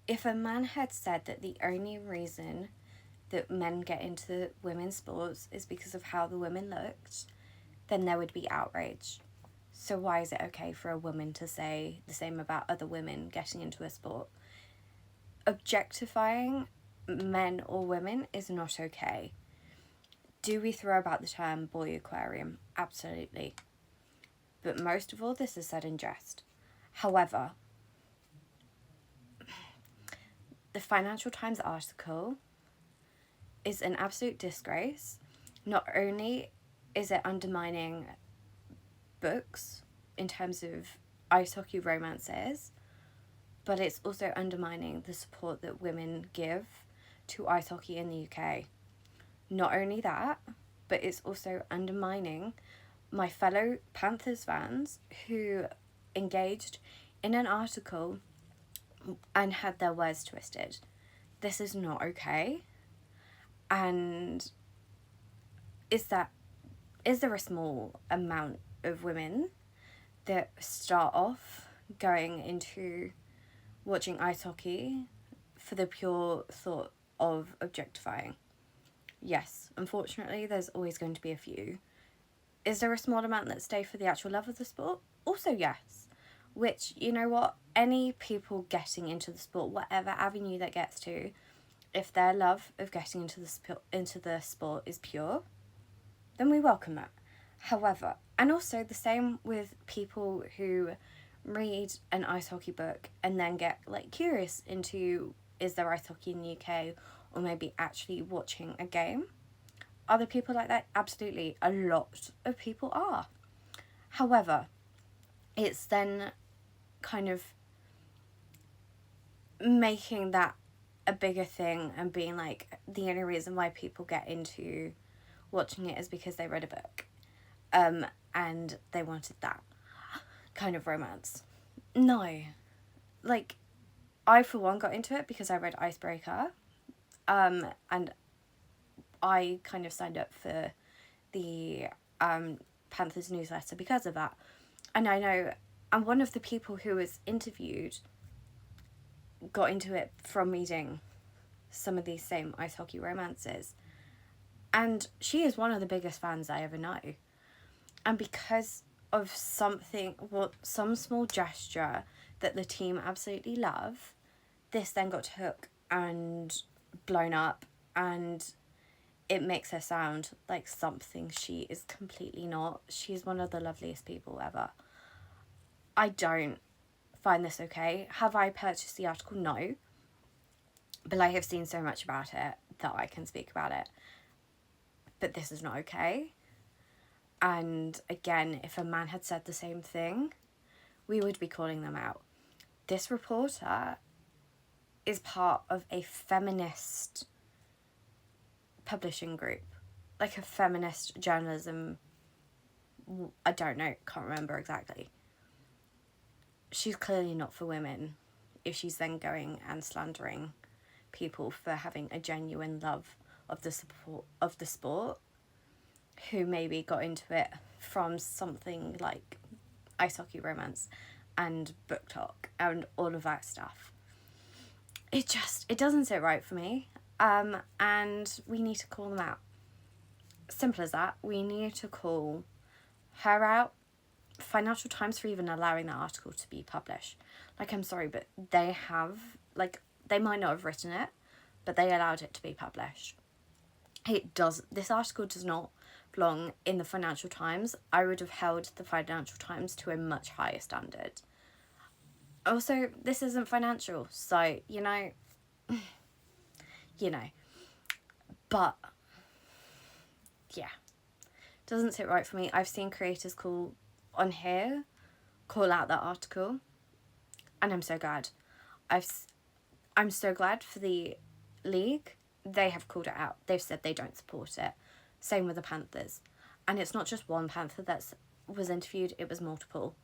if a man had said that the only reason that men get into women's sports is because of how the women looked, then there would be outrage. So why is it okay for a woman to say the same about other women getting into a sport? Objectifying men or women is not okay. Do we throw about the term boy aquarium? Absolutely. But most of all, this is said in jest. However, the Financial Times article is an absolute disgrace. Not only is it undermining books in terms of ice hockey romances, but it's also undermining the support that women give to ice hockey in the UK. Not only that, but it's also undermining my fellow Panthers fans who engaged in an article and had their words twisted. This is not okay. And is there a small amount of women that start off going into watching ice hockey for the pure thought of objectifying? Yes, unfortunately, there's always going to be a few. Is there a small amount that stay for the actual love of the sport? Also, yes. Which, you know what? Any people getting into the sport, whatever avenue that gets to, if their love of getting into the sport is pure, then we welcome that. However, and also the same with people who read an ice hockey book and then get like curious into, is there ice hockey in the UK, or maybe actually watching a game. Are there people like that? Absolutely. A lot of people are. However, it's then kind of making that a bigger thing and being like, the only reason why people get into watching it is because they read a book and they wanted that kind of romance. No. Like, I for one got into it because I read Icebreaker, and I kind of signed up for the Panthers newsletter because of that. And I know, and one of the people who was interviewed got into it from reading some of these same ice hockey romances. And she is one of the biggest fans I ever know. And because of some small gesture that the team absolutely love, this then got took and blown up, and it makes her sound like something she is completely not. She's one of the loveliest people ever. I don't find this okay. Have I purchased the article? No. But I have seen so much about it that I can speak about it. But this is not okay. And again, if a man had said the same thing, we would be calling them out. This reporter is part of a feminist publishing group, like a feminist journalism, I don't know, can't remember exactly. She's clearly not for women if she's then going and slandering people for having a genuine love of the support of the sport, who maybe got into it from something like ice hockey romance and book talk and all of that stuff. It doesn't sit right for me. And we need to call them out. Simple as that. We need to call her out. Financial Times for even allowing that article to be published. Like, I'm sorry, but they have, like, they might not have written it, but they allowed it to be published. This article does not belong in the Financial Times. I would have held the Financial Times to a much higher standard. Also, this isn't financial, so, you know, but, yeah, doesn't sit right for me. I've seen creators call out that article, and I'm so glad. I'm so glad for the league. They have called it out. They've said they don't support it. Same with the Panthers. And it's not just one Panther that was interviewed, it was multiple.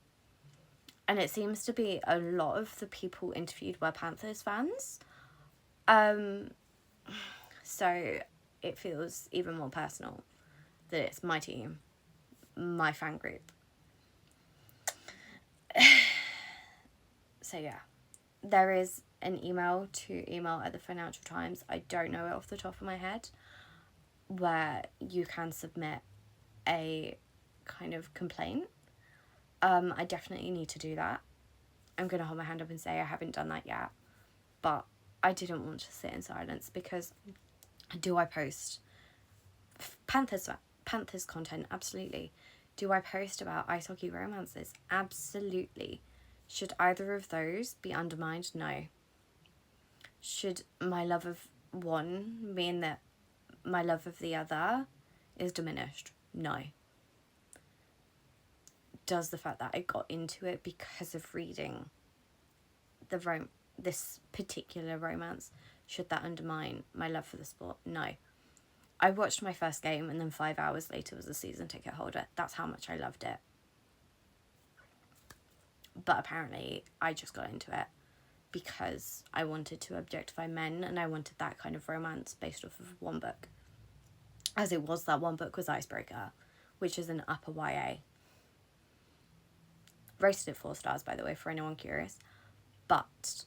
And it seems to be a lot of the people interviewed were Panthers fans. So it feels even more personal that it's my team, my fan group. So yeah, there is an email to email at the Financial Times, I don't know it off the top of my head, where you can submit a kind of complaint. I definitely need to do that. I'm going to hold my hand up and say I haven't done that yet. But I didn't want to sit in silence, because do I post Panthers content? Absolutely. Do I post about ice hockey romances? Absolutely. Should either of those be undermined? No. Should my love of one mean that my love of the other is diminished? No. Does the fact that I got into it because of reading this particular romance, should that undermine my love for the sport? No. I watched my first game and then 5 hours later was a season ticket holder. That's how much I loved it. But apparently I just got into it because I wanted to objectify men, and I wanted that kind of romance based off of one book. As it was, that one book was Icebreaker, which is an upper YA. Rated at 4 stars, by the way, for anyone curious. But,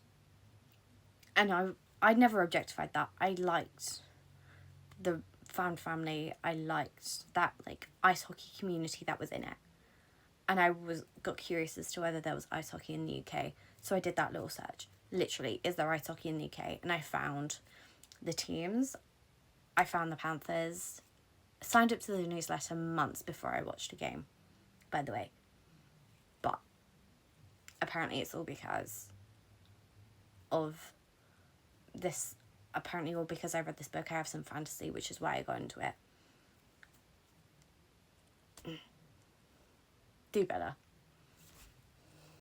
and I never objectified that. I liked the found family. I liked that, like, ice hockey community that was in it. And I got curious as to whether there was ice hockey in the UK. So I did that little search. Literally, is there ice hockey in the UK? And I found the teams. I found the Panthers. Signed up to the newsletter months before I watched a game, by the way. But apparently it's all because of this. Apparently all because I read this book. I have some fantasy, which is why I got into it. Do better.